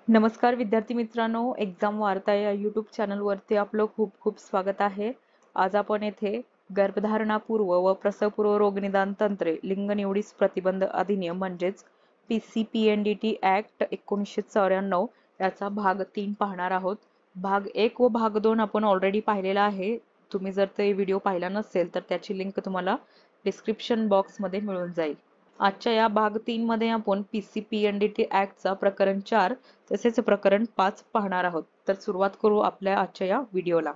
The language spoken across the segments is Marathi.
नमस्कार विद्यार्थी मित्रांनो, एक्झाम वार्ता या यूट्यूब चॅनलवरती आपलं खूप खूप स्वागत आहे। आज आपण येथे गर्भधारणापूर्व व प्रसवपूर्व रोगनिदान तंत्रे लिंग निवडीस प्रतिबंध अधिनियम म्हणजेच PCPNDT ऍक्ट 1994 याचा भाग 3 पाहणार आहोत। भाग 1 व भाग 2 आपण ऑलरेडी पाहिलेला आहे। तुम्ही जर ते व्हिडिओ पाहिला नसेल तर त्याची लिंक तुम्हाला डिस्क्रिप्शन बॉक्स मध्ये मिळून जाईल। आजच्या या भाग 3 मध्ये आपण PCPNDT ऍक्टचा प्रकरण 4 तसेच प्रकरण 5 पाहणार आहोत। तर सुरुवात करू आपल्या आजच्या या व्हिडिओला।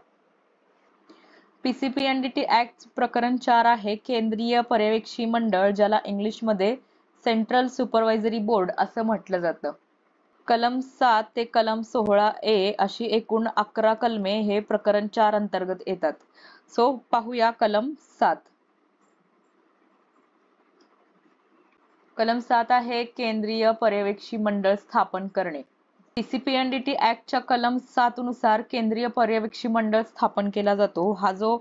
PCPNDT ऍक्ट प्रकरण 4 आहे केंद्रीय पर्यवेक्षी मंडळ, ज्याला इंग्लिश मध्ये सेंट्रल सुपरवायझरी बोर्ड असं म्हटलं जातं। कलम 7 ते कलम 16A अशी एकूण 11 कलमे हे प्रकरण 4 अंतर्गत येतात। सो पाहूया कलम 7। कलम 7 आहे केंद्रीय पर्यवेक्षी मंडळ स्थापन करणे। PCPNDT ऍक्टच्या कलम 7 नुसार केंद्रीय पर्यवेक्षी मंडळ स्थापन केला जातो। हा जो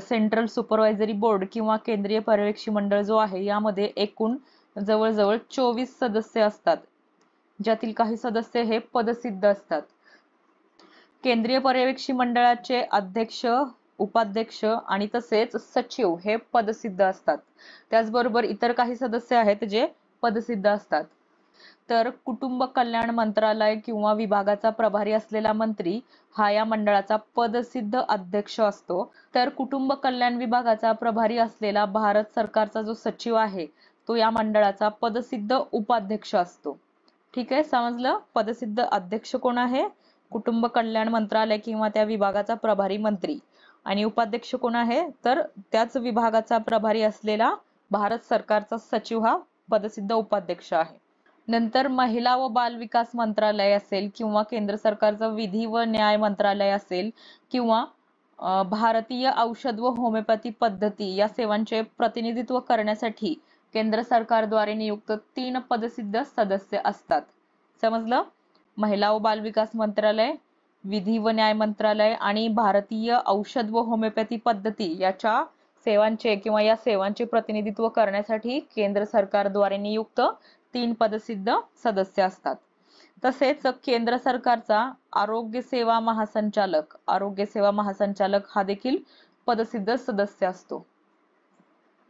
सेंट्रल सुपरवायझरी बोर्ड किंवा केंद्रीय पर्यवेक्षी मंडळ जो आहे यामध्ये एकूण जवळजवळ 24 सदस्य असतात, ज्यातील काही सदस्य हे पदसिद्ध असतात। केंद्रीय पर्यवेक्षी मंडळाचे अध्यक्ष, उपाध्यक्ष आणि तसेच सचिव हे पदसिद्ध असतात। त्याचबरोबर इतर काही सदस्य आहेत जे पदसिद्ध असतात। तर कुटुंब कल्याण मंत्रालय किंवा विभागाचा प्रभारी असलेला मंत्री हा या मंडळाचा पदसिद्ध अध्यक्ष असतो। तर कुटुंब कल्याण विभागाचा प्रभारी असलेला भारत सरकारचा जो सचिव आहे तो या मंडळाचा पदसिद्ध उपाध्यक्ष असतो। ठीक आहे, समजलं? पदसिद्ध अध्यक्ष कोण आहे? कुटुंब कल्याण मंत्रालय किंवा त्या विभागाचा प्रभारी मंत्री। आणि उपाध्यक्ष कोण आहे? तर त्याच विभागाचा प्रभारी असलेला भारत सरकारचा सचिव हा पदसिद्ध उपाध्यक्ष आहे। नंतर महिला व बाल विकास मंत्रालय असेल किंवा केंद्र सरकारचं विधी व न्याय मंत्रालय असेल किंवा भारतीय औषध व होमिओपॅथी पद्धती या सेवांचे प्रतिनिधित्व करण्यासाठी केंद्र सरकारद्वारे नियुक्त 3 पदसिद्ध सदस्य असतात। समजलं? महिला व बाल विकास मंत्रालय, विधी व न्याय मंत्रालय आणि भारतीय औषध व होमिओपॅथी पद्धती याच्या सेवांचे किंवा या सेवांचे प्रतिनिधित्व करण्यासाठी केंद्र सरकारद्वारे नियुक्त 3 पदसिद्ध सदस्य असतात। तसेच केंद्र सरकारचा आरोग्य सेवा महासंचालक हा देखील पदसिद्ध सदस्य असतो।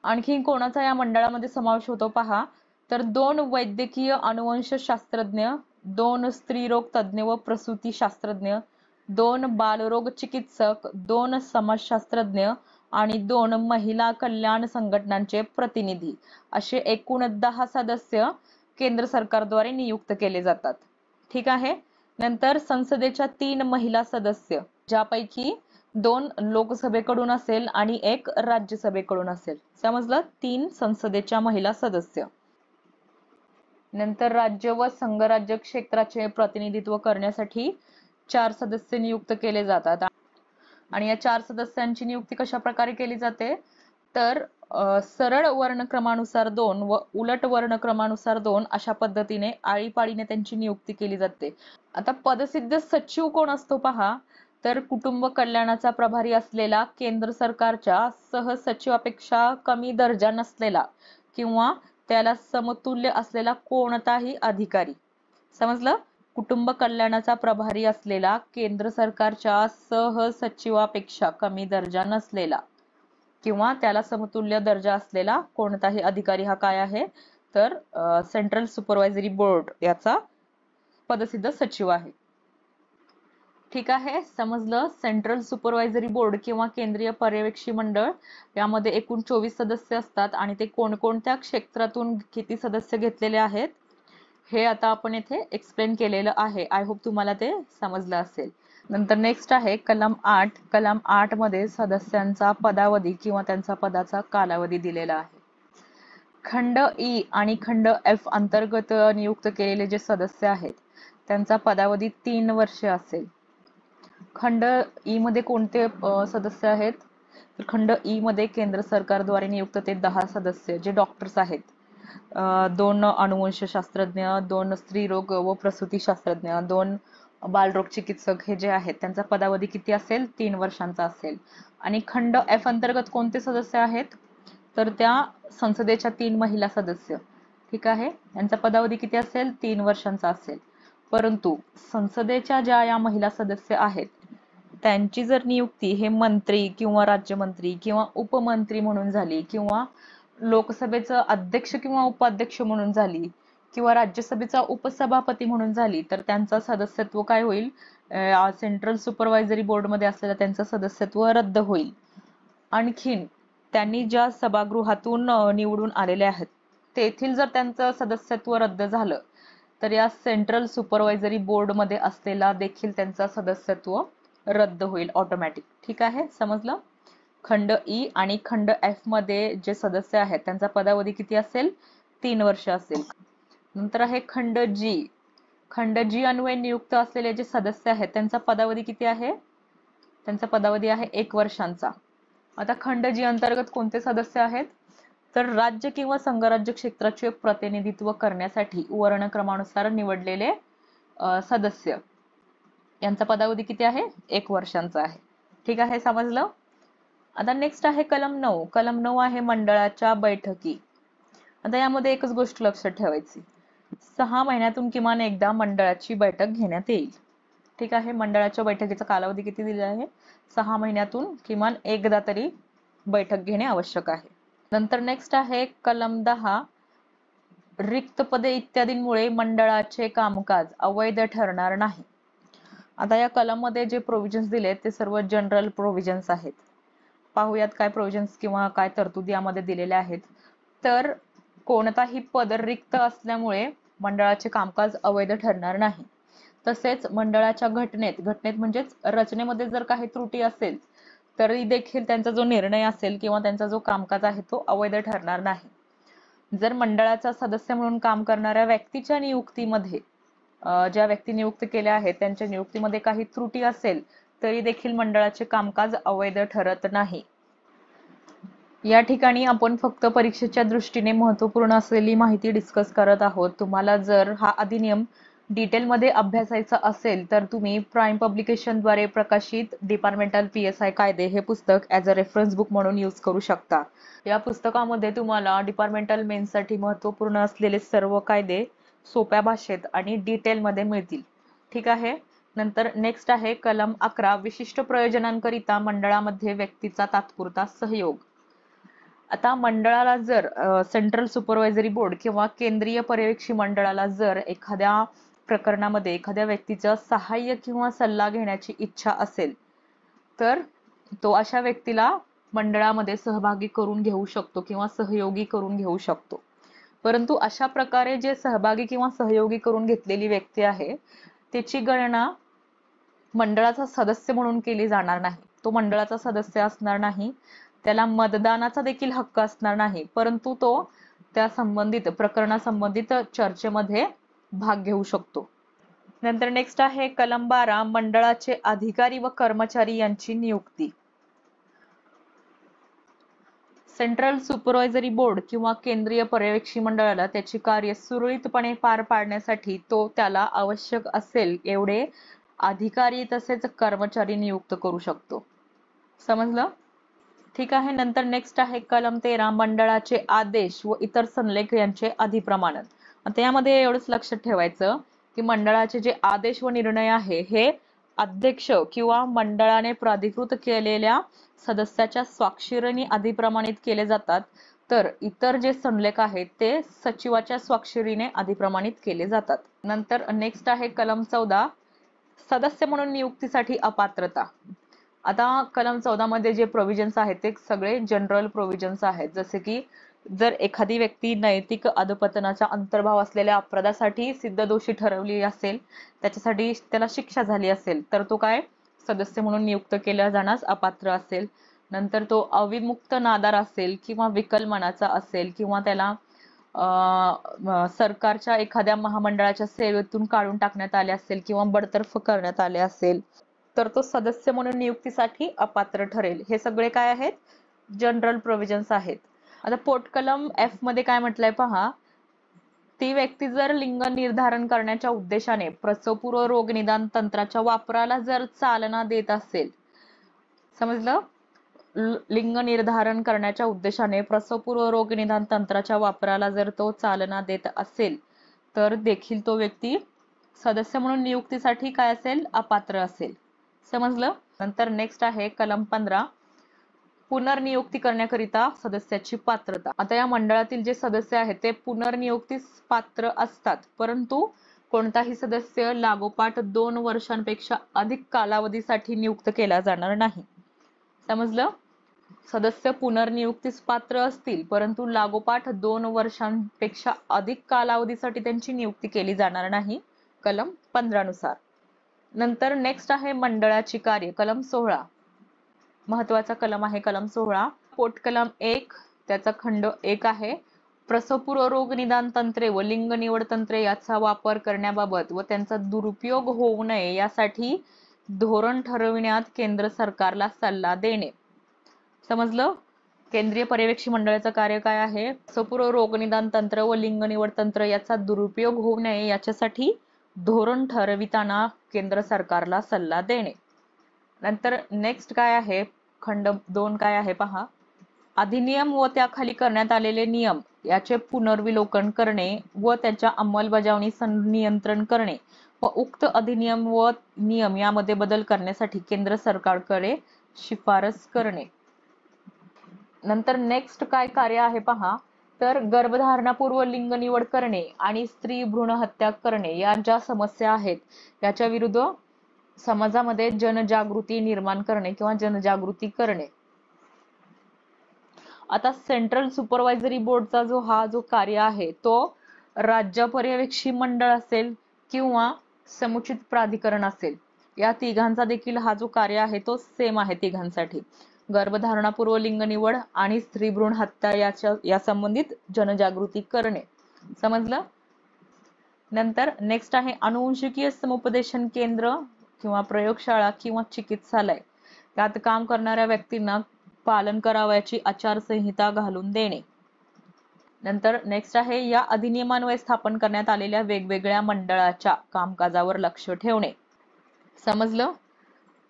आणखी कोणाचा या मंडळामध्ये समावेश होतो पहा, तर 2 वैद्यकीय अनुवंशशास्त्रज्ञ, 2 स्त्रीरोग तज्ञ व प्रसूती शास्त्रज्ञ, 2 बालरोग चिकित्सक, 2 समाजशास्त्रज्ञ आणि 2 महिला कल्याण संघटनांचे प्रतिनिधी असे एकूण 10 सदस्य केंद्र सरकारद्वारे नियुक्त केले जातात। ठीक आहे। नंतर संसदेच्या 3 महिला सदस्य, ज्यापैकी 2 लोकसभेकडून असेल आणि 1 राज्यसभेकडून असेल। समजलं? 3 संसदेच्या महिला सदस्य। नंतर राज्य व संघराज्य क्षेत्राचे प्रतिनिधित्व करण्यासाठी 4 सदस्य नियुक्त केले जातात। आणि या 4 सदस्यांची नियुक्ती कशा प्रकारे केली जाते? तर सरळ वर्णक्रमानुसार 2 व उलट वर्णक्रमानुसार 2 अशा पद्धतीने आळीपाळीने त्यांची नियुक्ती केली जाते। आता पदसिद्ध सचिव कोण असतो पहा, तर कुटुंब कल्याणाचा प्रभारी असलेला केंद्र सरकारच्या सहसचिवापेक्षा कमी दर्जा नसलेला किंवा त्याला समतुल्य असलेला कोणताही अधिकारी। समजलं? कुटुंब कल्याणाचा प्रभारी असलेला केंद्र सरकारच्या सहसचिवापेक्षा कमी दर्जा नसलेला किंवा त्याला समतुल्य दर्जा असलेला कोणताही अधिकारी हा काय आहे? तर सेंट्रल सुपरवायझरी बोर्ड याचा पदसिद्ध सचिव आहे। ठीक आहे, समजलं? सेंट्रल सुपरवायझरी बोर्ड किंवा केंद्रीय पर्यवेक्षी मंडळ यामध्ये एकूण 24 सदस्य असतात आणि ते कोणकोणत्या क्षेत्रातून किती सदस्य घेतलेले आहेत हे आता आपण येथे एक्सप्लेन केलेलं आहे। आय होप तुम्हाला ते समजलं असेल। नंतर नेक्स्ट आहे कलम 8। कलम 8 मध्ये सदस्यांचा पदावधी किंवा त्यांचा पदाचा कालावधी दिलेला आहे। खंड ई आणि खंड एफ अंतर्गत नियुक्त केलेले जे सदस्य आहेत त्यांचा पदावधी 3 वर्षे असेल। खंड ई मध्ये कोणते सदस्य आहेत? तर खंड ई मध्ये केंद्र सरकारद्वारे नियुक्त ते 10 सदस्य जे डॉक्टर्स आहेत, 2 अनुवंशशास्त्रज्ञ, 2 स्त्रीरोग व प्रसूती शास्त्रज्ञ, 2 बालरोग चिकित्सक हे जे आहेत त्यांचा पदावधी किती असेल? 3 वर्षांचा असेल। आणि खंड एफ अंतर्गत कोणते सदस्य आहेत? तर त्या संसदेच्या 3 महिला सदस्य। ठीक आहे, यांचा पदावधी किती असेल? 3 वर्षांचा असेल। परंतु संसदेच्या ज्या या महिला सदस्य आहेत त्यांची जर नियुक्ती हे मंत्री किंवा राज्यमंत्री किंवा उपमंत्री म्हणून झाली, किंवा लोकसभेचं अध्यक्ष किंवा उपाध्यक्ष म्हणून झाली, किंवा राज्यसभेचा उपसभापती म्हणून झाली, तर त्यांचं सदस्यत्व काय होईल? सेंट्रल सुपरवायझरी बोर्ड मध्ये असलेलं त्यांचं सदस्यत्व रद्द होईल. आणखीन त्यांनी ज्या सभागृहातून निवडून आलेले आहेत तेथील जर त्यांचं सदस्यत्व रद्द झालं तर या सेंट्रल सुपरवायझरी बोर्ड मध्ये असलेला देखील त्यांचा सदस्यत्व रद्द होईल ऑटोमॅटिक. ठीक आहे, समजलं? खंड ई आणि खंड एफ मध्ये जे सदस्य आहेत त्यांचा पदावधी किती असेल? 3 वर्ष असेल. नंतर आहे खंड जी. खंड जी अन्वये नियुक्त असलेले जे सदस्य आहेत त्यांचा पदावधी किती आहे? त्यांचा पदावधी आहे 1 वर्षांचा. आता खंड जी अंतर्गत कोणते सदस्य आहेत? तर राज्य किंवा संघराज्य क्षेत्राचे प्रतिनिधित्व करण्यासाठी वर्णक्रमानुसार निवडलेले सदस्य यांचा पदावधी किती आहे? 1 वर्षांचा आहे. ठीक आहे, समजलं? आता नेक्स्ट आहे कलम 9. कलम 9 आहे मंडळाच्या बैठकी. आता यामध्ये एकच गोष्ट लक्षात ठेवायची, 6 महिन्यातून किमान एकदा मंडळाची बैठक घेण्यात येईल. ठीक आहे, मंडळाच्या बैठकीचा कालावधी किती दिला आहे? 6 महिन्यातून किमान एकदा तरी बैठक घेणे आवश्यक आहे. नंतर नेक्स्ट आहे कलम 10. रिक्त पदे इत्यादींमुळे मंडळाचे कामकाज अवैध ठरणार नाही. आता या कलम मध्ये जे प्रोव्हिजन्स दिले ते सर्व जनरल प्रोव्हिजन्स आहेत. पाहूयात काय प्रोव्हिजन्स किंवा काय तरतुदी यामध्ये दिलेल्या आहेत. तर कोणताही पद रिक्त असल्यामुळे मंडळाचे कामकाज अवैध ठरणार नाही. तसेच मंडळाच्या घटनेत म्हणजेच रचनेमध्ये जर काही त्रुटी असेल तरी देखील त्यांचा जो निर्णय असेल किंवा त्यांचा जो कामकाज आहे तो अवैध ठरणार नाही. जर मंडळाचा सदस्य म्हणून काम करणाऱ्या व्यक्तीच्या नियुक्तीमध्ये ज्या व्यक्ती नियुक्त केल्या आहेत त्यांच्या नियुक्तीमध्ये काही त्रुटी असेल तरी देखील मंडळाचे कामकाज अवैध ठरत नाही. या ठिकाणी आपण फक्त परीक्षेच्या दृष्टीने महत्त्वपूर्ण असलेली माहिती डिस्कस करत आहोत. तुम्हाला जर हा अधिनियम डिटेलमध्ये अभ्यासायचा असेल तर तुम्ही प्राईम पब्लिकेशन द्वारे प्रकाशित डिपार्टमेंटल PSI कायदे हे पुस्तक ॲज अ रेफरन्स बुक म्हणून यूज करू शकता. या पुस्तकामध्ये तुम्हाला डिपार्टमेंटल मेन्ससाठी महत्त्वपूर्ण असलेले सर्व कायदे सोप्या भाषेत आणि डिटेलमध्ये मिळतील. ठीक आहे. नंतर नेक्स्ट आहे कलम 11. विशिष्ट प्रयोजनांकरिता मंडळामध्ये व्यक्तीचा तात्पुरता सहयोग. आता मंडळाला जर सेंट्रल सुपरवायझरी बोर्ड किंवा केंद्रीय पर्यवेक्षी मंडळाला जर एखाद्या प्रकरणामध्ये एखाद्या व्यक्तीचं सहाय्य किंवा सल्ला घेण्याची इच्छा असेल तर तो अशा व्यक्तीला मंडळामध्ये सहभागी करून घेऊ शकतो किंवा सहयोगी करून घेऊ शकतो. परंतु अशा प्रकारे जे सहभागी किंवा सहयोगी करून घेतलेली व्यक्ती आहे त्याची गणना मंडळाचा सदस्य म्हणून केली जाणार नाही. तो मंडळाचा सदस्य असणार नाही, त्याला मतदानाचा देखील हक्क असणार नाही, परंतु तो त्या संबंधित प्रकरणासंबंधित चर्चेमध्ये भाग घेऊ शकतो. नंतर नेक्स्ट आहे कलम 12. मंडळाचे अधिकारी व कर्मचारी यांची नियुक्ती. सेंट्रल सुपरवायझरी बोर्ड किंवा केंद्रीय पर्यवेक्षी मंडळाला त्याची कार्य सुरळीतपणे पार पाडण्यासाठी त्याला आवश्यक असेल एवढे अधिकारी तसेच कर्मचारी नियुक्त करू शकतो. समजलं? ठीक आहे. नंतर नेक्स्ट आहे कलम 13. मंडळाचे आदेश व इतर संलेख यांचे अधिप्रमाणन. आता यामध्ये एवढंच लक्षात ठेवायचं की मंडळाचे जे आदेश व निर्णय आहे हे अध्यक्ष किंवा मंडळाने प्राधिकृत केलेल्या सदस्याच्या स्वाक्षरीने अधिप्रमाणित केले जातात, तर इतर जे संलेख आहेत ते सचिवाच्या स्वाक्षरीने अधिप्रमाणित केले जातात. नंतर नेक्स्ट आहे कलम 14. सदस्य म्हणून नियुक्तीसाठी अपात्रता. आता कलम 14 मध्ये जे प्रोव्हिजन्स आहेत ते सगळे जनरल प्रोव्हिजन्स आहेत. जसे की जर एखादी व्यक्ती नैतिक अधपतनाचा अंतर्भाव असलेल्या अपराधासाठी सिद्ध दोषी ठरवली असेल, त्याच्यासाठी त्याला शिक्षा झाली असेल तर तो काय सदस्य म्हणून नियुक्त केला जाण्यास अपात्र असेल. नंतर तो अविमुक्त नादार असेल किंवा विकलमनाचा असेल किंवा त्याला सरकारच्या एखाद्या महामंडळाच्या सेवेतून काढून टाकण्यात आले असेल किंवा बडतर्फ करण्यात आले असेल तर तो सदस्य म्हणून नियुक्तीसाठी अपात्र ठरेल. हे सगळे काय आहेत? जनरल प्रोव्हिजन्स आहेत. आता पोटकलम F मध्ये काय म्हटलंय पहा. ती व्यक्ती जर लिंग निर्धारण करण्याच्या उद्देशाने प्रसवपूर्व रोग निदान तंत्राच्या वापराला जर चालना देत असेल, समजलं? लिंग निर्धारण करण्याच्या उद्देशाने प्रसवपूर्व रोग निदान तंत्राच्या वापराला जर तो चालना देत असेल तर देखील तो व्यक्ती सदस्य म्हणून नियुक्तीसाठी काय असेल, अपात्र असेल. समजलं. नंतर नेक्स्ट आहे कलम 15, पुनर्नियुक्ती करण्याकरिता सदस्याची पात्रता. आता या मंडळातील जे सदस्य आहेत ते पुनर्नियुक्तीस पात्र असतात, परंतु कोणताही सदस्य लागोपाठ 2 वर्षांपेक्षा अधिक कालावधीसाठी नियुक्त केला जाणार नाही. समजलं. सदस्य पुनर्नियुक्तीस पात्र असतील, परंतु लागोपाठ 2 वर्षांपेक्षा अधिक कालावधीसाठी त्यांची नियुक्ती केली जाणार नाही, कलम 15 नुसार. नंतर नेक्स्ट आहे मंडळाची कार्य, कलम 16. महत्वाचा कलम आहे कलम 16. पोट कलम 1 त्याचा खंड 1 आहे. प्रसवपूर्व रोग निदान तंत्रे व लिंग निवड तंत्रे याचा वापर करण्याबाबत व त्यांचा दुरुपयोग होऊ नये यासाठी धोरण ठरविण्यात केंद्र सरकारला सल्ला देणे. समजलं. केंद्रीय पर्यवेक्षी मंडळाचं कार्य काय आहे, प्रसवपूर्व रोग निदान तंत्र व लिंग निवड तंत्र याचा दुरुपयोग होऊ नये याच्यासाठी धोरण ठरविताना केंद्र सरकारला सल्ला देणे. नंतर नेक्स्ट काय आहे, खंड 2 काय आहे पहा. अधिनियम व त्याखाली करण्यात आलेले नियम याचे पुनर्विलोकन करणे व त्याच्या अंमलबजावणीस नियंत्रण करणे व उक्त अधिनियम व नियम यामध्ये बदल करण्यासाठी केंद्र सरकारकडे शिफारस करणे. नंतर नेक्स्ट काय कार्य आहे पहा. तर गर्भधारणापूर्व लिंग निवड करणे आणि स्त्री भ्रूण हत्या करणे या ज्या समस्या आहेत याच्या विरुद्ध समाजामध्ये जनजागृती निर्माण करणे किंवा जनजागृती करणे. आता सेंट्रल सुपरवायझरी बोर्डचा जो कार्य आहे तो राज्य पर्यवेक्षी मंडळ असेल किंवा समुचित प्राधिकरण असेल, या तिघांचा देखील हा जो कार्य आहे तो सेम आहे तिघांसाठी. गर्भधारणापूर्व लिंग निवड आणि स्त्री भ्रूण हत्या या संबंधित जनजागृती करणे. समजलं. नंतर नेक्स्ट आहे अनुवंशिकीय समुपदेशन केंद्र किंवा प्रयोगशाळा किंवा चिकित्सालय यात काम करणाऱ्या व्यक्तींना पालन करावयाची आचारसंहिता घालून देणे. नंतर नेक्स्ट आहे या अधिनियमान्वये स्थापन करण्यात आलेल्या वेगवेगळ्या मंडळाच्या कामकाजावर लक्ष ठेवणे. समजलं.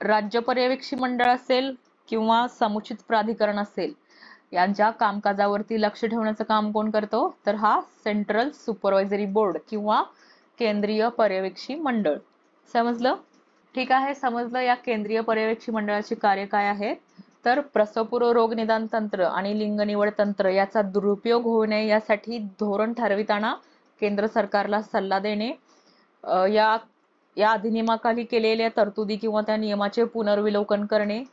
राज्य पर्यवेक्षी मंडळ असेल किंवा समुचित प्राधिकरण असेल यांच्या कामकाजावरती लक्ष ठेवण्याचं काम कोण करतो, तर हा सेंट्रल सुपरवायझरी बोर्ड किंवा केंद्रीय पर्यवेक्षी मंडळ. समजलं. ठीक आहे. समजलं या केंद्रीय पर्यवेक्षी मंडळाची कार्य काय आहेत, तर प्रसवपूर्व रोग निदान तंत्र आणि लिंग निवड तंत्र याचा दुरुपयोग होऊ नये यासाठी धोरण ठरविताना केंद्र सरकारला सल्ला देणे, या अधिनियमाखाली केलेल्या तरतुदी किंवा त्या नियमाचे पुनर्विलोकन करणे,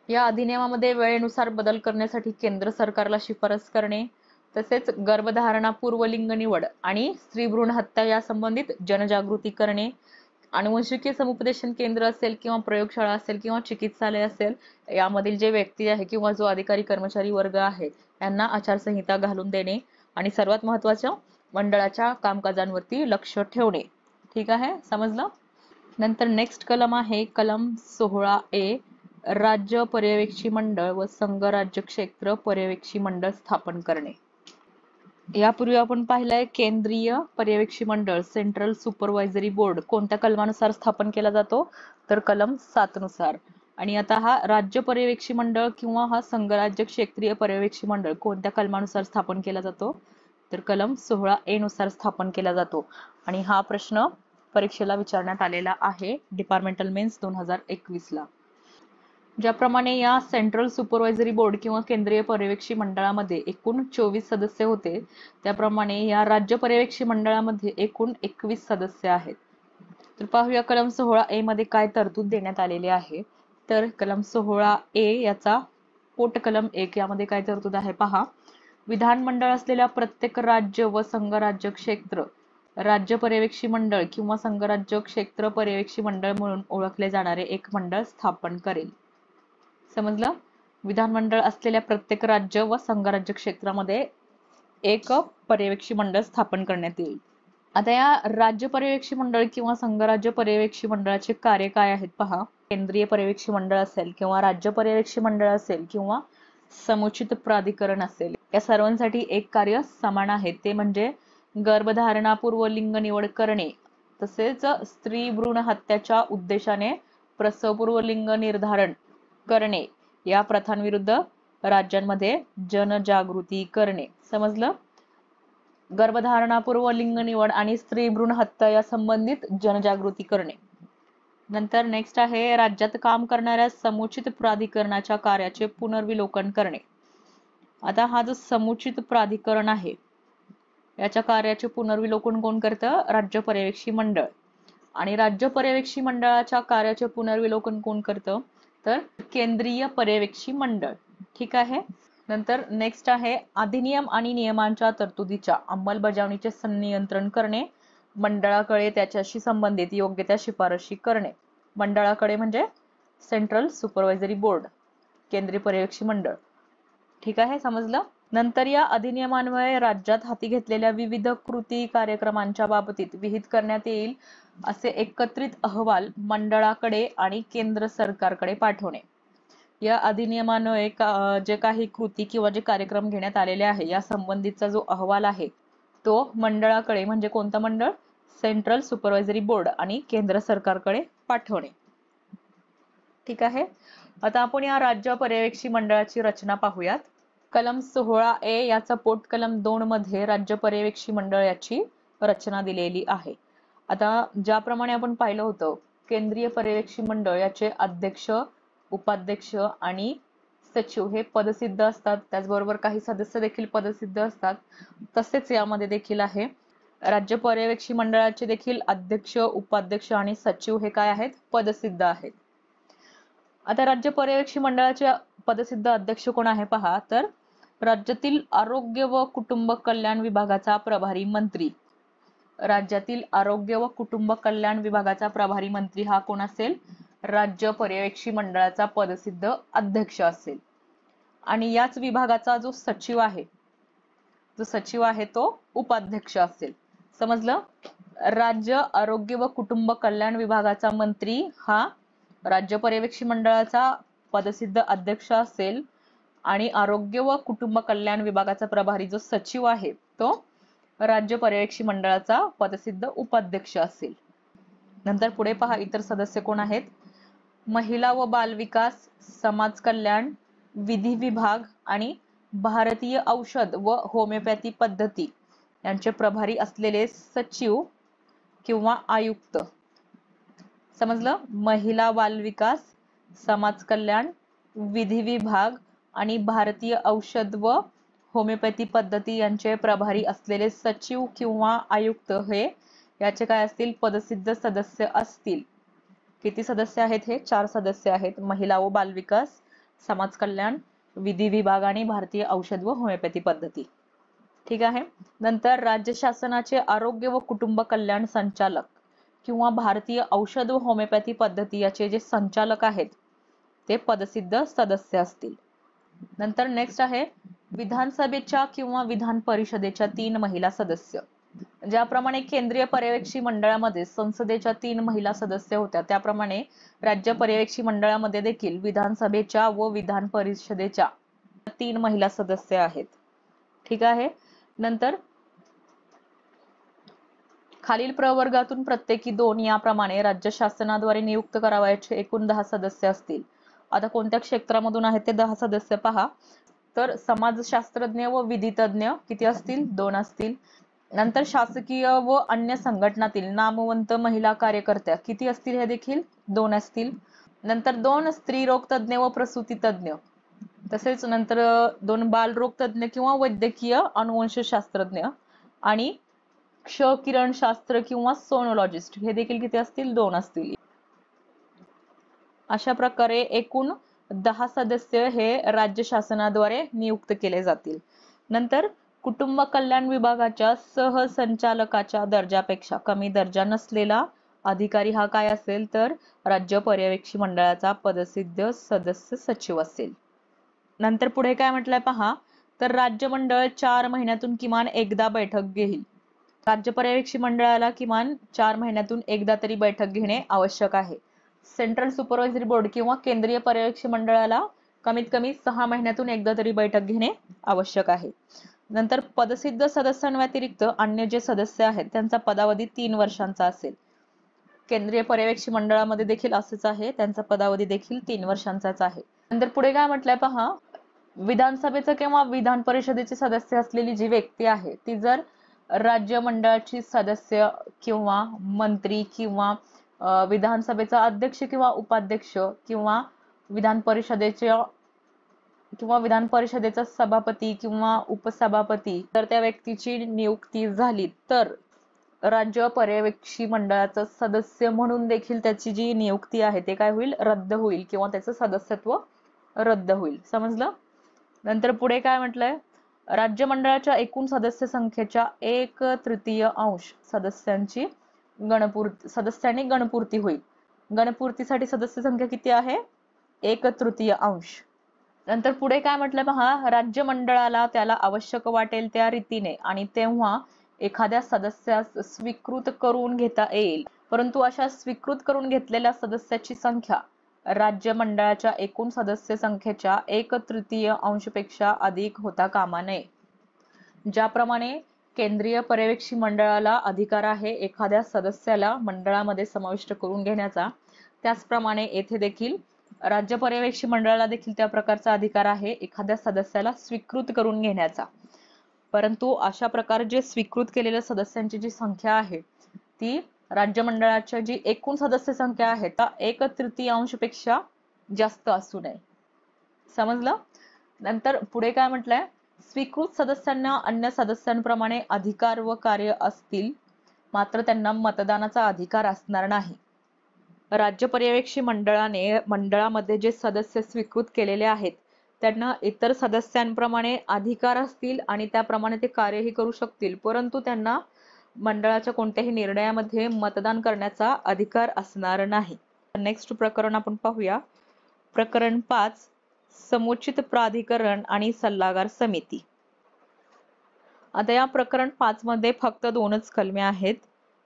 या अधिनियमामध्ये वेळेनुसार बदल करण्यासाठी केंद्र सरकारला शिफारस करणे, तसेच गर्भधारणापूर्व लिंग निवड आणि स्त्री भ्रूण हत्या या संबंधित जनजागृती करणे, अनुवंशिकीय समुपदेशन केंद्र असेल किंवा प्रयोगशाळा असेल किंवा चिकित्सालय असेल यामधील जे व्यक्ती आहे किंवा जो अधिकारी कर्मचारी वर्ग आहे यांना आचारसंहिता घालून देणे आणि सर्वात महत्त्वाचं मंडळाच्या कामकाजांवरती लक्ष ठेवणे. ठीक आहे. समजलं. नंतर नेक्स्ट कलम आहे कलम 16A, राज्य पर्यवेक्षी मंडळ व संघ राज्य क्षेत्र पर्यवेक्षी मंडळ स्थापन करणे. यापूर्वी आपण पाहिलंय केंद्रीय पर्यवेक्षी मंडळ सेंट्रल सुपरवायझरी बोर्ड कोणत्या कलमानुसार स्थापन केला जातो, तर कलम 7 नुसार. आणि आता हा राज्य पर्यवेक्षी मंडळ किंवा हा संघराज्य क्षेत्रीय पर्यवेक्षी मंडळ कोणत्या कलमानुसार स्थापन केला जातो, तर कलम 16A नुसार स्थापन केला जातो. आणि हा प्रश्न परीक्षेला विचारण्यात आलेला आहे डिपार्टमेंटल मेन्स 2021 ला. ज्याप्रमाणे या सेंट्रल सुपरवायझरी बोर्ड किंवा केंद्रीय पर्यवेक्षी मंडळामध्ये एकूण 24 सदस्य होते, त्याप्रमाणे या राज्य पर्यवेक्षी मंडळामध्ये एकूण 21 सदस्य आहेत. तर पाहूया कलम 16A मध्ये काय तरतूद देण्यात आलेले आहे. तर कलम 16A याचा पोट कलम 1 यामध्ये काय तरतूद आहे पहा. विधानमंडळ असलेल्या प्रत्येक राज्य व संघराज्य क्षेत्र राज्य पर्यवेक्षी मंडळ किंवा संघराज्य क्षेत्र पर्यवेक्षी मंडळ म्हणून ओळखले जाणारे एक मंडळ स्थापन करेल. समजलं. विधानमंडळ असलेल्या प्रत्येक राज्य व संघराज्य क्षेत्रामध्ये एक पर्यवेक्षी मंडळ स्थापन करण्यात येईल. आता या राज्य पर्यवेक्षी मंडळ किंवा संघराज्य पर्यवेक्षी मंडळाचे कार्य काय आहेत पहा. केंद्रीय पर्यवेक्षी मंडळ असेल किंवा राज्य पर्यवेक्षी मंडळ असेल किंवा समुचित प्राधिकरण असेल, या सर्वांसाठी एक कार्य समान आहे, ते म्हणजे गर्भधारणापूर्व लिंग निवड करणे तसेच स्त्री भ्रूण हत्याच्या उद्देशाने प्रसवपूर्व लिंग निर्धारण करणे या प्रथांविरुद्ध राज्यांमध्ये जनजागृती करणे. समजलं. गर्भधारणापूर्व लिंग निवड आणि स्त्री भ्रूण हत्या या संबंधित जनजागृती करणे. नंतर नेक्स्ट आहे राज्यात काम करणाऱ्या समुचित प्राधिकरणाच्या कार्याचे पुनर्विलोकन करणे. आता हा जो समुचित प्राधिकरण आहे याच्या कार्याचे पुनर्विलोकन कोण करतं? राज्य पर्यवेक्षी मंडळ. आणि राज्य पर्यवेक्षी मंडळाच्या कार्याचे पुनर्विलोकन कोण करतं? तर केंद्रीय पर्यवेक्षी मंडळ. ठीक आहे. नंतर नेक्स्ट आहे अधिनियम आणि नियमांच्या तरतुदीच्या अंमलबजावणीचे संनियंत्रण करणे. मंडळाकडे त्याच्याशी संबंधित योग्य त्या शिफारशी करणे. मंडळाकडे म्हणजे सेंट्रल सुपरवायझरी बोर्ड, केंद्रीय पर्यवेक्षी मंडळ. ठीक आहे, समजलं. नंतर या अधिनियमान्वये राज्यात हाती घेतलेल्या विविध कृती कार्यक्रमांच्या बाबतीत विहित करण्यात येईल असे एकत्रित अहवाल मंडळाकडे आणि केंद्र सरकारकडे पाठवणे. या अधिनियमान्वये जे काही कृती किंवा जे कार्यक्रम घेण्यात आलेले आहे या संबंधीचा जो अहवाल आहे तो मंडळाकडे म्हणजे कोणतं मंडळ? सेंट्रल सुपरवायझरी बोर्ड आणि केंद्र सरकारकडे पाठवणे. ठीक आहे. आता आपण या राज्य पर्यवेक्षी मंडळाची रचना पाहूयात. कलम 16A याचा पोट कलम 2 मध्ये राज्य पर्यवेक्षी मंडळ याची रचना दिलेली आहे. आता ज्याप्रमाणे आपण पाहिलं होतं केंद्रीय पर्यवेक्षी मंडळ याचे अध्यक्ष, उपाध्यक्ष आणि सचिव हे पदसिद्ध असतात. त्याचबरोबर काही सदस्य देखील पदसिद्ध असतात. तसेच यामध्ये देखील आहे राज्य पर्यवेक्षी मंडळाचे देखील अध्यक्ष, उपाध्यक्ष आणि सचिव हे काय आहेत? पदसिद्ध आहेत. आता राज्य पर्यवेक्षी मंडळाचे पदसिद्ध अध्यक्ष कोण आहे पहा, तर राज्यातील आरोग्य व कुटुंब कल्याण विभागाचा प्रभारी मंत्री. राज्यातील आरोग्य व कुटुंब कल्याण विभागाचा प्रभारी मंत्री हा कोण असेल? राज्य पर्यवेक्षी मंडळाचा पदसिद्ध अध्यक्ष असेल. आणि याच विभागाचा जो सचिव आहे तो उपाध्यक्ष असेल. समजलं. राज्य आरोग्य व कुटुंब कल्याण विभागाचा मंत्री हा राज्य पर्यवेक्षी मंडळाचा पदसिद्ध अध्यक्ष असेल आणि आरोग्य व कुटुंब कल्याण विभागाचा प्रभारी जो सचिव आहे तो राज्य पर्यवेक्षी मंडळाचा पदसिद्ध उपाध्यक्ष असेल. नंतर पुढे पहा इतर सदस्य कोण आहेत? महिला व बाल विकास, समाज कल्याण, विधी विभाग आणि भारतीय औषध व होमिओपॅथी पद्धती यांचे प्रभारी असलेले सचिव किंवा आयुक्त. समजलं. महिला बाल विकास, समाज कल्याण, विधी विभाग आणि भारतीय औषध व होमिओपॅथी पद्धती यांचे प्रभारी असलेले सचिव किंवा आयुक्त हे याचे काय असतील? पदसिद्ध सदस्य असतील. किती सदस्य आहेत? हे 4 सदस्य आहेत. महिला व बाल विकास, समाज कल्याण, विधी विभाग आणि भारतीय औषध व होमिओपॅथी पद्धती. ठीक आहे. नंतर राज्य शासनाचे आरोग्य व कुटुंब कल्याण संचालक किंवा भारतीय औषध व होमिओपॅथी पद्धती याचे जे संचालक आहेत ते पदसिद्ध सदस्य असतील. नंतर नेक्स्ट आहे विधानसभेच्या किंवा विधान परिषदेच्या 3 महिला सदस्य. ज्याप्रमाणे केंद्रीय पर्यवेक्षी मंडळामध्ये संसदेच्या 3 महिला सदस्य होत्या त्याप्रमाणे राज्य पर्यवेक्षी मंडळामध्ये देखील विधानसभेच्या व विधान परिषदेच्या 3 महिला सदस्य आहेत. ठीक आहे. नंतर खालील प्रवर्गातून प्रत्येकी 2 याप्रमाणे राज्य शासनाद्वारे नियुक्त करावयाचे एकूण 10 सदस्य असतील. आता कोणत्या क्षेत्रामधून आहेत ते 10 सदस्य पहा. तर समाजशास्त्रज्ञ व विधितज्ञ किती असतील? 2 असतील. नंतर शासकीय व अन्य संघटनातील नामवंत महिला कार्यकर्त्या किती असतील? हे देखील 2 असतील. नंतर 2 स्त्रीरोग तज्ञ व प्रसूती तज्ञ, तसेच नंतर 2 बालरोग तज्ञ किंवा वैद्यकीय अनुवंशशास्त्रज्ञ आणि क्ष किरण शास्त्र किंवा सोनोलॉजिस्ट हे देखील किती असतील? 2 असतील. अशा प्रकारे एकूण 10 सदस्य हे राज्य शासनाद्वारे नियुक्त केले जातील. नंतर कुटुंब कल्याण विभागाच्या सहसंचालकाच्या दर्जापेक्षा कमी दर्जा नसलेला अधिकारी हा काय असेल? तर राज्य पर्यवेक्षी मंडळाचा पदसिद्ध सदस्य सचिव असेल. नंतर पुढे काय म्हटलंय पहा, तर राज्य मंडळ 4 महिन्यातून किमान एकदा बैठक घेईल. राज्य पर्यवेक्षी मंडळाला किमान 4 महिन्यातून एकदा तरी बैठक घेणे आवश्यक आहे. सेंट्रल सुपरवायझरी बोर्ड किंवा केंद्रीय पर्यवेक्षी मंडळाला कमीत कमी 6 महिन्यातून एकदा तरी बैठक घेणे आवश्यक आहे. नंतर पदसिद्ध सदस्यांव्यतिरिक्त अन्य जे सदस्य आहेत त्यांचा पदावधी 3 वर्षांचा असेल. केंद्रीय पर्यवेक्षी मंडळामध्ये देखील असंच आहे, त्यांचा पदावधी देखील 3 वर्षांचाच आहे. नंतर पुढे काय म्हटलंय पहा, विधानसभेचं किंवा विधान परिषदेचे सदस्य असलेली जी व्यक्ती आहे ती जर राज्य मंडळाची सदस्य किंवा मंत्री किंवा विधानसभेचा अध्यक्ष किंवा उपाध्यक्ष किंवा विधान परिषदेचा सभापती किंवा उपसभापती तर त्या व्यक्तीची नियुक्ती झाली तर राज्य पर्यवेक्षी मंडळाचा सदस्य म्हणून देखील त्याची जी नियुक्ती आहे ते काय होईल, रद्द होईल किंवा त्याचं सदस्यत्व रद्द होईल. समजलं. नंतर पुढे काय म्हटलंय, राज्य मंडळाच्या एकूण सदस्य संख्येच्या 1/3 सदस्यांनी गणपूर्ती होईल. गणपूर्तीसाठी सदस्य संख्या किती आहे, 1/3. नंतर पुढे काय म्हटलंय पहा, राज्य मंडळाला त्याला आवश्यक वाटेल त्या रीतीने आणि तेव्हा एखाद्या सदस्यास स्वीकृत करून घेता येईल, परंतु अशा स्वीकृत करून घेतलेल्या सदस्याची संख्या राज्य मंडळाच्या एकूण सदस्य संख्येच्या 1/3 पेक्षा अधिक होता कामा नये. ज्याप्रमाणे केंद्रीय पर्यवेक्षी मंडळाला अधिकार आहे एखाद्या सदस्याला मंडळामध्ये समाविष्ट करून घेण्याचा, त्याचप्रमाणे येथे देखील राज्य पर्यवेक्षी मंडळाला देखील त्या प्रकारचा अधिकार आहे एखाद्या सदस्याला स्वीकृत करून घेण्याचा. परंतु अशा प्रकारे जे स्वीकृत केलेल्या सदस्यांची जी संख्या आहे ती राज्य मंडळाच्या जी एकूण सदस्य संख्या आहे त्या 1/3 पेक्षा जास्त असू नये. समजलं. नंतर पुढे काय म्हटलंय, स्वीकृत सदस्यांना अन्य सदस्यांप्रमाणे अधिकार व कार्य असतील, मात्र त्यांना मतदानाचा अधिकार असणार नाही. राज्य पर्यवेक्षी मंडळामध्ये जे सदस्य स्वीकृत केलेले आहेत त्यांना इतर सदस्यांप्रमाणे अधिकार असतील आणि त्याप्रमाणे ते कार्यही करू शकतील, परंतु त्यांना मंडळाच्या कोणत्याही निर्णयामध्ये मतदान करण्याचा अधिकार असणार नाही. नेक्स्ट प्रकरण आपण पाहूया. प्रकरण 5, समुचित प्राधिकरण आणि सल्लागार समिती. आता या प्रकरण 5 मध्ये फक्त 2च कलमे आहेत,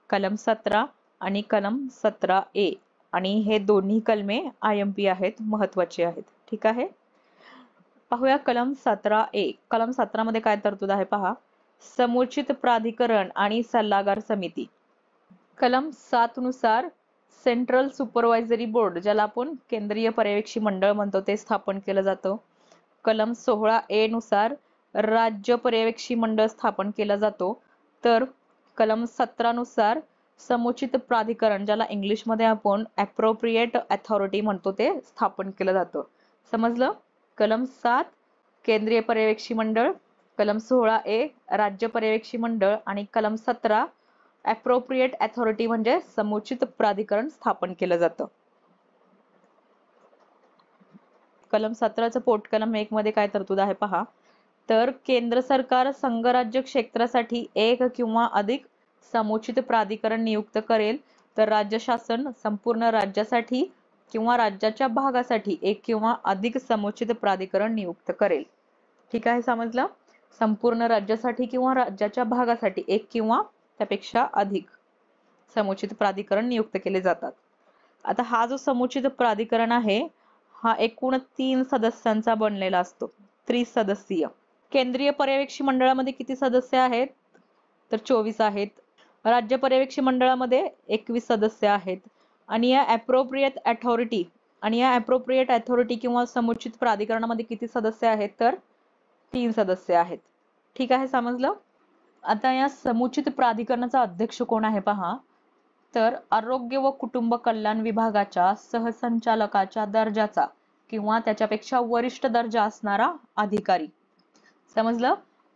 कलम 17 आणि कलम 17A, आणि हे दोन्ही कलमे IMP आहेत, महत्वाचे आहेत. ठीक आहे. पाहूया कलम 17A. कलम 17 मध्ये काय तरतूद आहे पहा, समुचित प्राधिकरण आणि सल्लागार समिती. कलम 7 नुसार सेंट्रल सुपरवायझरी बोर्ड, ज्याला आपण केंद्रीय पर्यवेक्षी मंडळ म्हणतो, ते स्थापन केलं जातं. कलम 16A नुसार राज्य पर्यवेक्षी मंडळ स्थापन केला जातो. तर कलम 17 नुसार समुचित प्राधिकरण, ज्याला इंग्लिश मध्ये आपण अप्रोप्रिएट अथॉरिटी म्हणतो, ते स्थापन केलं जातं. समजलं. कलम 7 केंद्रीय पर्यवेक्षी मंडळ, कलम 16A राज्य पर्यवेक्षी मंडळ आणि कलम 17 अप्रोप्रिएट अथॉरिटी म्हणजे समुचित प्राधिकरण स्थापन केलं जातं. कलम 17चं पोटकलम 1 मध्ये काय तरतूद आहे पहा, तर केंद्र सरकार संघराज्य क्षेत्रासाठी एक किंवा अधिक समुचित प्राधिकरण नियुक्त करेल, तर राज्य शासन संपूर्ण राज्यासाठी किंवा राज्याच्या भागासाठी एक किंवा अधिक समुचित प्राधिकरण नियुक्त करेल. ठीक आहे. समजलं. संपूर्ण राज्यासाठी किंवा राज्याच्या भागासाठी एक किंवा त्यापेक्षा अधिक समुचित प्राधिकरण नियुक्त केले जातात. आता हा जो समुचित प्राधिकरण आहे हा एकूण 3 सदस्यांचा बनलेला असतो, त्रिसदस्यीय. केंद्रीय पर्यवेक्षी मंडळामध्ये किती सदस्य आहेत, तर 24 आहेत. राज्य पर्यवेक्षी मंडळामध्ये 21 सदस्य आहेत. आणि या अप्रोप्रिएट अथॉरिटी किंवा समुचित प्राधिकरणामध्ये किती सदस्य आहेत, तर 3 सदस्य आहेत. ठीक आहे. समजलं. आता या समुचित प्राधिकरणाचा अध्यक्ष कोण आहे पहा, तर आरोग्य व कुटुंब कल्याण विभागाच्या सहसंचालकाच्या दर्जाचा किंवा त्याच्यापेक्षा वरिष्ठ दर्जा असणारा अधिकारी. समजलं.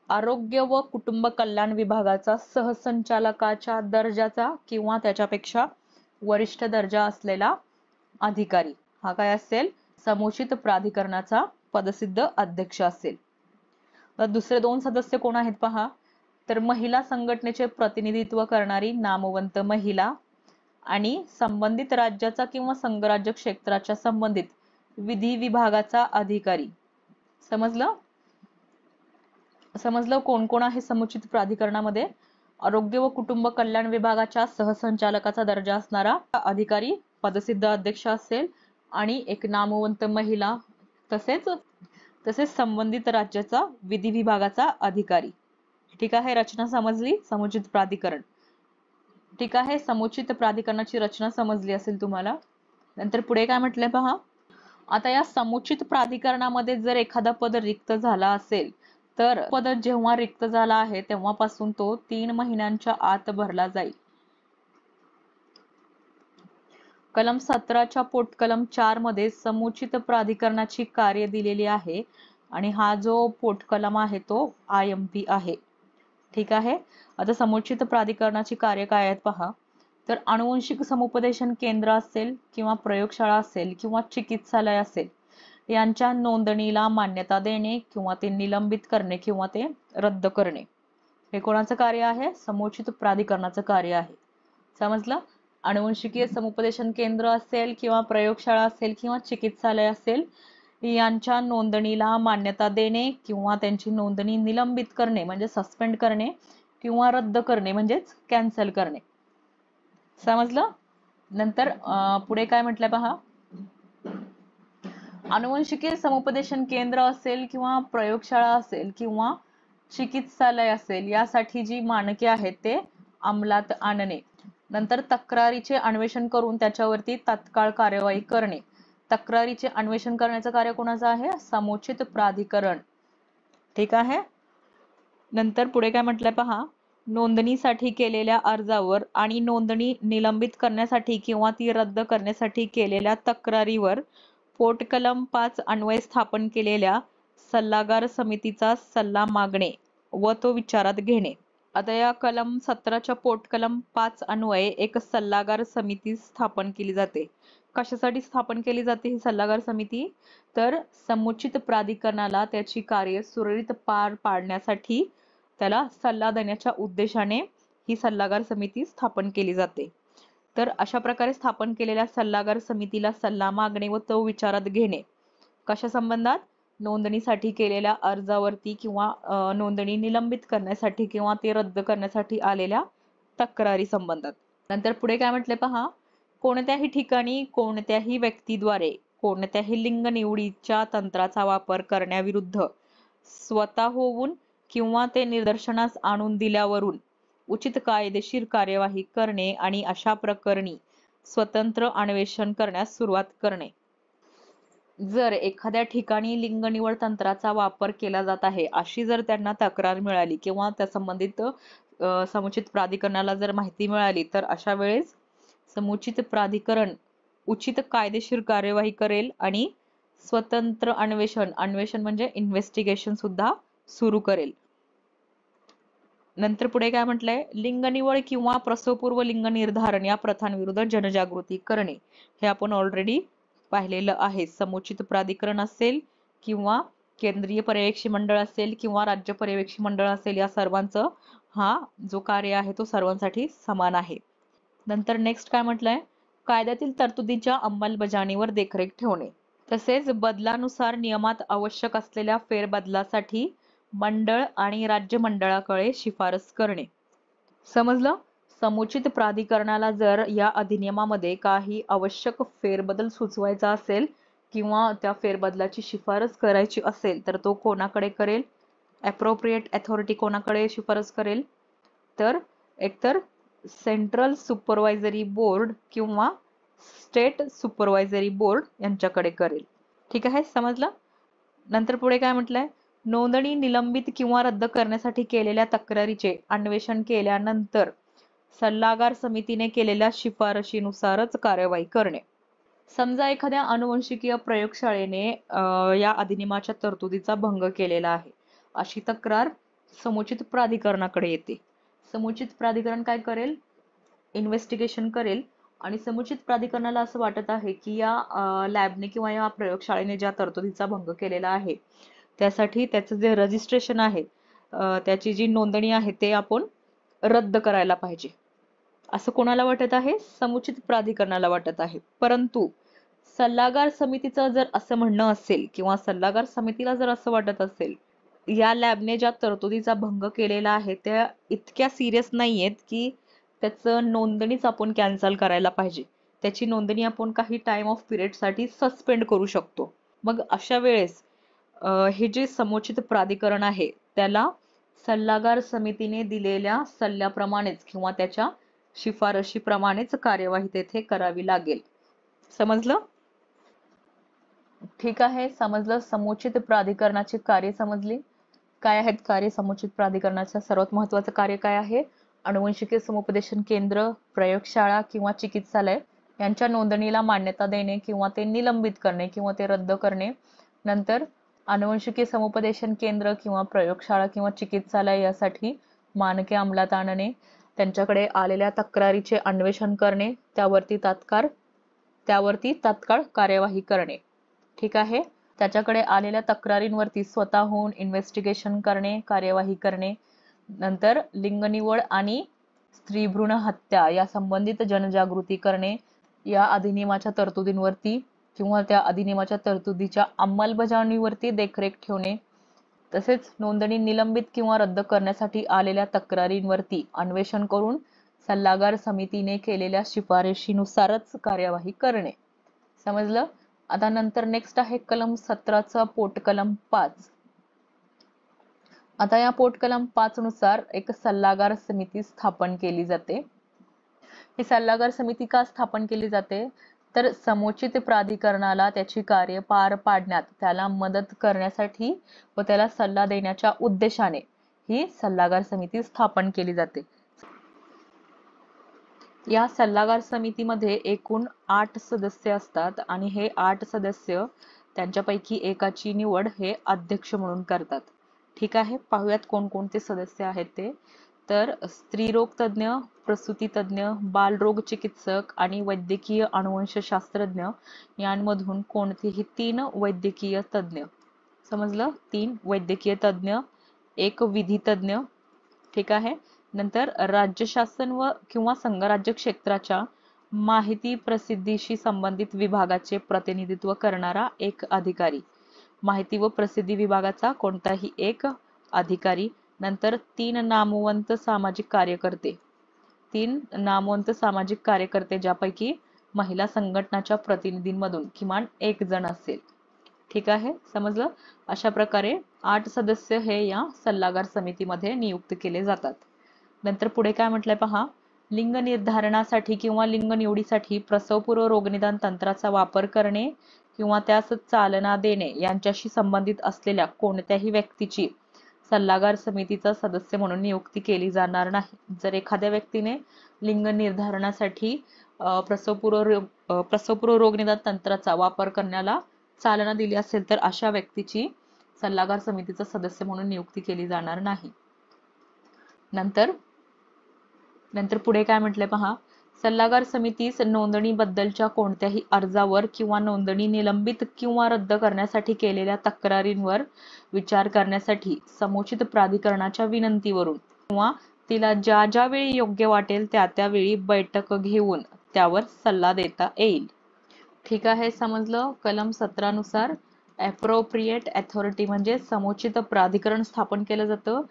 आरोग्य व कुटुंब कल्याण विभागाचा सहसंचालकाच्या दर्जाचा किंवा त्याच्यापेक्षा वरिष्ठ दर्जा असलेला अधिकारी हा काय असेल, समुचित प्राधिकरणाचा पदसिद्ध अध्यक्ष असेल. तर दुसरे 2 सदस्य कोण आहेत पहा, तर महिला संघटनेचे प्रतिनिधित्व करणारी नामवंत महिला आणि संबंधित राज्याचा किंवा संघराज्य क्षेत्राच्या संबंधित विधी विभागाचा अधिकारी. समजलं. कोण कोण आहे समुचित प्राधिकरणामध्ये, आरोग्य व कुटुंब कल्याण विभागाच्या सहसंचालकाचा दर्जा असणारा अधिकारी पदसिद्ध अध्यक्ष असेल आणि एक नामवंत महिला तसेच संबंधित राज्याचा विधी विभागाचा अधिकारी. ठीक आहे. रचना समजली समुचित प्राधिकरण. ठीक आहे. समुचित प्राधिकरणाची रचना समजली असेल तुम्हाला. नंतर पुढे काय म्हटलंय पहा, आता या समुचित प्राधिकरणामध्ये जर एखादा पद रिक्त झाला असेल तर पद जेव्हा रिक्त झाला आहे तेव्हापासून तो 3 महिन्यांच्या आत भरला जाईल. कलम 17च्या पोटकलम 4 मध्ये समुचित प्राधिकरणाची कार्य दिलेली आहे आणि हा जो पोटकलम आहे तो IMP आहे. ठीक आहे. आता समुचित प्राधिकरणाची कार्य काय आहेत पहा. तर आनुवंशिक समुपदेशन केंद्र असेल किंवा प्रयोगशाळा असेल किंवा चिकित्सालय असेल यांच्या नोंदणीला मान्यता देणे किंवा ते निलंबित करणे किंवा ते रद्द करणे हे कोणाचं कार्य आहे? समुचित प्राधिकरणाचं कार्य आहे. समजलं? आनुवंशिकीय समुपदेशन केंद्र असेल किंवा प्रयोगशाळा असेल किंवा चिकित्सालय असेल यांच्या नोंदणीला मान्यता देणे किंवा त्यांची नोंदणी निलंबित करणे म्हणजे सस्पेंड करणे किंवा रद्द करणे म्हणजेच कॅन्सल करणे. समजलं? नंतर पुढे काय म्हटलंय पहा. आनुवंशिकीय समुपदेशन केंद्र असेल किंवा प्रयोगशाळा असेल किंवा चिकित्सालय असेल यासाठी जी मानके आहेत ते अंमलात आणणे. नंतर तक्रारीचे अन्वेषण करून त्याच्यावरती तात्काळ कार्यवाही करणे. तक्रारीचे अन्वेषण करण्याचं कार्य कोणाचं आहे? समुचित प्राधिकरण. ठीक आहे. नंतर पुढे काय म्हटलंय पहा. नोंदणीसाठी केलेल्या अर्जावर आणि नोंदणी निलंबित करण्यासाठी किंवा ती रद्द करण्यासाठी केलेल्या तक्रारीवर पोटकलम 5 अन्वये स्थापन केलेल्या सल्लागार समितीचा सल्ला मागणे व तो विचारात घेणे. आता या कलम 17च्या पोटकलम 5 अन्वये एक सल्लागार समिती स्थापन केली जाते. कशासाठी स्थापन केली जाते ही सल्लागार समिती? तर समुचित प्राधिकरणाला त्याची कार्य सुरळीत पार पाडण्यासाठी त्याला सल्ला देण्याच्या उद्देशाने ही सल्लागार समिती स्थापन केली जाते. तर अशा प्रकारे स्थापन केलेल्या सल्लागार समितीला सल्ला मागणे व तो विचारात घेणे. कशा संबंधात? नोंदणीसाठी केलेल्या अर्जावरती किंवा नोंदणी निलंबित करण्यासाठी किंवा ते रद्द करण्यासाठी आलेल्या तक्रारी संबंधात. नंतर पुढे काय म्हटले पहा. कोणत्याही ठिकाणी कोणत्याही व्यक्तीद्वारे कोणत्याही लिंग निवडीच्या तंत्राचा वापर करण्याविरुद्ध स्वतः होऊन किंवा ते निदर्शनास आणून दिल्यावरून उचित कायदेशीर कार्यवाही करणे आणि अशा प्रकरणी स्वतंत्र अन्वेषण करण्यास सुरुवात करणे. जर एखाद्या ठिकाणी लिंग निवड तंत्राचा वापर केला जात आहे अशी जर त्यांना तक्रार मिळाली किंवा त्या संबंधित समुचित प्राधिकरणाला जर माहिती मिळाली तर अशा वेळेस समुचित प्राधिकरण उचित कायदेशीर कार्यवाही करेल आणि स्वतंत्र अन्वेषण म्हणजे इन्व्हेस्टिगेशन सुद्धा सुरू करेल. नंतर पुढे काय म्हटलंय. लिंग निवड किंवा प्रसवपूर्व लिंग निर्धारण या प्रथांविरुद्ध जनजागृती करणे. हे आपण ऑलरेडी पाहिलेलं आहे. समुचित प्राधिकरण असेल किंवा केंद्रीय पर्यवेक्षी मंडळ असेल किंवा राज्य पर्यवेक्षी मंडळ असेल या सर्वांचं हा जो कार्य आहे तो सर्वांसाठी समान आहे. नंतर नेक्स्ट काय म्हटलंय. कायद्यातील तरतुदीच्या अंमलबजावणीवर देखरेख ठेवणे. तसेच बदलानुसार नियमात आवश्यक असलेल्या फेरबदलासाठी मंडळ आणि राज्य मंडळाकडे शिफारस करणे. समजलं? समुचित प्राधिकरणाला जर या अधिनियमामध्ये काही आवश्यक फेरबदल सुचवायचा असेल किंवा त्या फेरबदलाची शिफारस करायची असेल तर तो कोणाकडे करेल? ॲप्रोप्रिएट अथॉरिटी कोणाकडे शिफारस करेल? तर एकतर सेंट्रल सुपरवायझरी बोर्ड किंवा स्टेट सुपरवायझरी बोर्ड यांच्याकडे करेल. ठीक आहे. समजलं? नंतर पुढे काय म्हटलंय. नोंदणी निलंबित किंवा रद्द करण्यासाठी केलेल्या तक्रारीचे अन्वेषण केल्यानंतर सल्लागार समितीने केलेल्या शिफारशीनुसारच कार्यवाही करणे. समजा एखाद्या आनुवंशिकीय प्रयोगशाळेने या अधिनियमाच्या तरतुदीचा भंग केलेला आहे अशी तक्रार समुचित प्राधिकरणाकडे येते. समुचित प्राधिकरण काय करेल? इन्व्हेस्टिगेशन करेल आणि समुचित प्राधिकरणाला असं वाटत आहे की या लॅबने किंवा या प्रयोगशाळेने ज्या तरतुदीचा भंग केलेला आहे त्यासाठी त्याचं जे रजिस्ट्रेशन आहे त्याची जी नोंदणी आहे ते आपण रद्द करायला पाहिजे असं कोणाला वाटत आहे? समुचित प्राधिकरणाला वाटत आहे. परंतु सल्लागार समितीचं जर असं म्हणणं असेल किंवा सल्लागार समितीला जर असं वाटत असेल या लॅबने ज्या तरतुदीचा भंग केलेला आहे त्या इतक्या सिरियस नाहीयेत की त्याचं नोंदणीच आपण कॅन्सल करायला पाहिजे. त्याची नोंदणी आपण काही टाइम ऑफ पिरियड साठी सस्पेंड करू शकतो. मग अशा वेळेस हे जे समुचित प्राधिकरण आहे त्याला सल्लागार समितीने दिलेल्या सल्ल्याप्रमाणेच किंवा त्याच्या शिफारशीप्रमाणेच कार्यवाही तेथे करावी लागेल. समजलं? ठीक आहे. समजलं. समुचित प्राधिकरणाची कार्य समजली. काय आहेत कार्य समुचित प्राधिकरणाचं? सर्वात महत्वाचं कार्य काय आहे? अनुवंशिकी समुपदेशन केंद्र, प्रयोगशाळा किंवा चिकित्सालय यांच्या नोंदणीला मान्यता देणे किंवा ते निलंबित करणे किंवा ते रद्द करणे. नंतर अनुवंशिकी समुपदेशन केंद्र किंवा प्रयोगशाळा किंवा चिकित्सालय यासाठी मानके अंमलात आणणे, त्यांच्याकडे आलेल्या तक्रारीचे अन्वेषण करणे, त्यावरती तात्काळ कार्यवाही करणे. ठीक आहे. त्याच्याकडे आलेल्या तक्रारींवरती स्वतःहून इन्व्हेस्टिगेशन करणे, कार्यवाही करणे. नंतर लिंग निवड आणि स्त्री भ्रूण हत्या या संबंधित जनजागृती करणे, या अधिनियमाच्या तरतुदींवरती किंवा त्या अधिनियमाच्या तरतुदीच्या अंमलबजावणीवरती देखरेख ठेवणे. तसेच नोंदणी निलंबित किंवा रद्द करण्यासाठी आलेल्या तक्रारींवरती अन्वेषण करून सल्लागार समितीने केलेल्या शिफारशीनुसारच कार्यवाही करणे. समजलं? आता नंतर नेक्स्ट आहे कलम 17चा पोटकलम 5. आता या पोटकलम 5 नुसार एक सल्लागार समिती स्थापन केली जाते. ही सल्लागार समिती का स्थापन केली जाते? तर समुचित प्राधिकरणाला त्याची कार्य पार पाडण्यात त्याला मदत करण्यासाठी व त्याला सल्ला देण्याच्या उद्देशाने ही सल्लागार समिती स्थापन केली जाते. या सल्लागार समितीमध्ये एकूण 8 सदस्य असतात आणि हे 8 सदस्य त्यांच्यापैकी एकाची निवड हे अध्यक्ष म्हणून करतात. ठीक आहे. पाहूयात कोणकोणते सदस्य आहेत ते. तर स्त्रीरोग तज्ञ, प्रसूती तज्ञ, बालरोग चिकित्सक आणि वैद्यकीय अनुवंशशास्त्रज्ञ यांमधून कोणतेही 3 वैद्यकीय तज्ञ. समजलं? 3 वैद्यकीय तज्ञ, 1 विधी तज्ञ. ठीक आहे. नंतर राज्य शासन व किंवा संघराज्य क्षेत्राच्या माहिती प्रसिद्धीशी संबंधित विभागाचे प्रतिनिधित्व करणारा एक अधिकारी. माहिती व प्रसिद्धी विभागाचा कोणताही एक अधिकारी. नंतर 3 नामवंत सामाजिक कार्यकर्ते. 3 नामवंत सामाजिक कार्यकर्ते ज्यापैकी महिला संघटनाच्या प्रतिनिधींमधून किमान 1 जण असेल. ठीक आहे. समजलं? अशा प्रकारे 8 सदस्य हे या सल्लागार समितीमध्ये नियुक्त केले जातात. नंतर पुढे काय म्हटलंय पहा. लिंग निर्धारणासाठी किंवा लिंग निवडीसाठी प्रसवपूर्व रोगनिदान तंत्राचा वापर करणे किंवा त्यास चालना देणे यांच्याशी संबंधित असलेल्या कोणत्याही व्यक्तीची सल्लागार समितीचा सदस्य म्हणून नियुक्ती केली जाणार नाही. जर एखाद्या व्यक्तीने लिंग निर्धारणासाठी प्रसवपूर्व रोगनिदान तंत्राचा वापर करण्याला चालना दिली असेल तर अशा व्यक्तीची सल्लागार समितीचा सदस्य म्हणून नियुक्ती केली जाणार नाही. नंतर पुढे काय म्हटलंय पहा. सल्लागार समितीस नोंदणीबद्दलच्या कोणत्याही अर्जावर किंवा नोंदणी निलंबित किंवा रद्द करण्यासाठी केलेल्या तक्रारींवर विचार करण्यासाठी समुचित प्राधिकरणाच्या विनंतीवरून किंवा तिला ज्या वेळी योग्य वाटेल त्या वेळी बैठक घेऊन त्यावर सल्ला देता येईल. ठीक आहे. समजलं? कलम 17 नुसार अप्रोप्रिएट अथॉरिटी म्हणजे समुचित प्राधिकरण स्थापन केलं जातं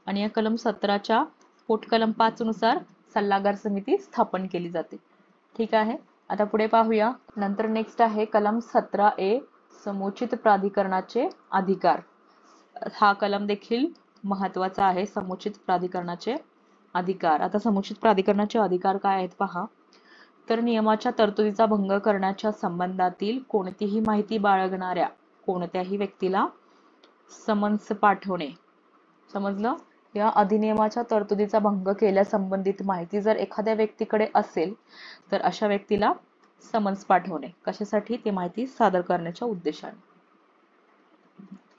आणि या कलम 17च्या पोटकलम 5 नुसार सल्लागार समिती स्थापन केली जाते. ठीक आहे. आता पुढे पाहूया. नंतर नेक्स्ट आहे कलम 17A समुचित प्राधिकरणाचे अधिकार. हा कलम देखील महत्वाचा आहे. समुचित प्राधिकरणाचे अधिकार. आता समुचित प्राधिकरणाचे अधिकार काय आहेत पहा. तर नियमाच्या तरतुदीचा भंग करण्याच्या संबंधातील कोणतीही माहिती बाळगणाऱ्या कोणत्याही व्यक्तीला समन्स पाठवणे. समजलं? या अधिनियमाच्या तरतुदीचा भंग केल्यासंबंधित माहिती जर एखाद्या व्यक्तीकडे असेल तर अशा व्यक्तीला समन्स पाठवणे. कशासाठी? ती माहिती सादर करण्याच्या उद्देशाने.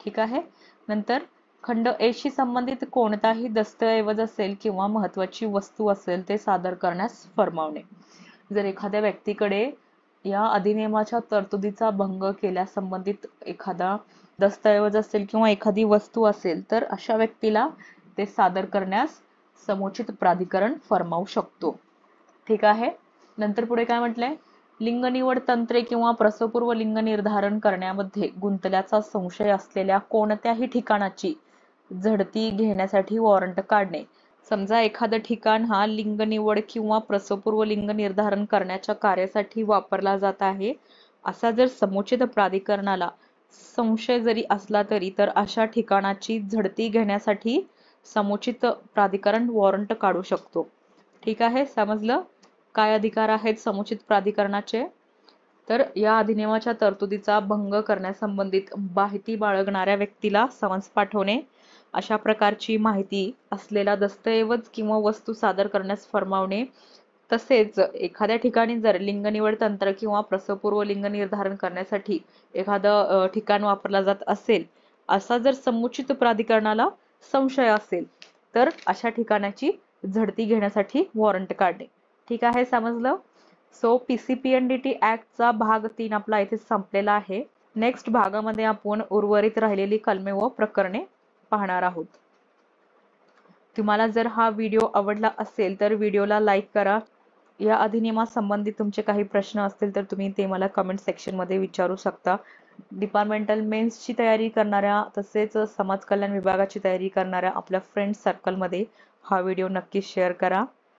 ठीक आहे. नंतर खंड A शी संबंधित कोणताही दस्तऐवज असेल किंवा महत्वाची वस्तू असेल ते सादर करण्यास फरमावणे. जर एखाद्या व्यक्तीकडे या अधिनियमाच्या तरतुदीचा भंग केल्यासंबंधित एखादा दस्तऐवज असेल किंवा एखादी वस्तू असेल तर अशा व्यक्तीला ते सादर करण्यास समुचित प्राधिकरण फरमावू शकतो. ठीक आहे. नंतर पुढे काय म्हटलंय. लिंग निवड तंत्रे किंवा प्रसवपूर्व लिंग निर्धारण करण्यामध्ये गुंतल्याचा संशय असलेल्या कोणत्याही ठिकाणाची झडती घेण्यासाठी वॉरंट काढणे. समजा एखादं ठिकाण हा लिंग निवड किंवा प्रसवपूर्व लिंग निर्धारण करण्याच्या कार्यासाठी वापरला जात आहे असा जर समुचित प्राधिकरणाला संशय जरी असला तरी तर अशा ठिकाणाची झडती घेण्यासाठी समुचित प्राधिकरण वॉरंट काढू शकतो. ठीक आहे. समजलं? काय अधिकार आहेत समुचित प्राधिकरणाचे? तर या अधिनियमाच्या तरतुदीचा भंग करण्यासंबंधित माहिती बाळगणाऱ्या व्यक्तीला समन्स पाठवणे, अशा प्रकारची माहिती असलेला दस्तऐवज किंवा वस्तू सादर करण्यास फरमावणे. तसेच एखाद्या ठिकाणी जर लिंग निवड तंत्र किंवा प्रसवपूर्व लिंग निर्धारण करण्यासाठी एखादं ठिकाण वापरला जात असेल, असा जर समुचित प्राधिकरणाला संशय असेल तर अशा ठिकाणाची झडती घेण्यासाठी वॉरंट काढणे. ठीक आहे, समजलं? सो PCPNDT ऍक्टचा भाग 3 आपला इथे संपलेला आहे. नेक्स्ट भागामध्ये आपण उर्वरित राहिलेली कलमे व प्रकरणे पाहणार आहोत. तुम्हाला जर हा व्हिडिओ आवडला असेल तर व्हिडिओला लाईक करा. या अधिनियमासंबंधी तुमचे काही प्रश्न असतील तर तुम्ही ते मला कमेंट सेक्शन मध्ये विचारू शकता. डिपार्टमेंटल मेन्सची तयारी करणाऱ्या तसेच समाज कल्याण विभागाची तयारी करणाऱ्या आपल्या फ्रेंड सर्कलमध्ये हा व्हिडिओ नक्की शेअर करा.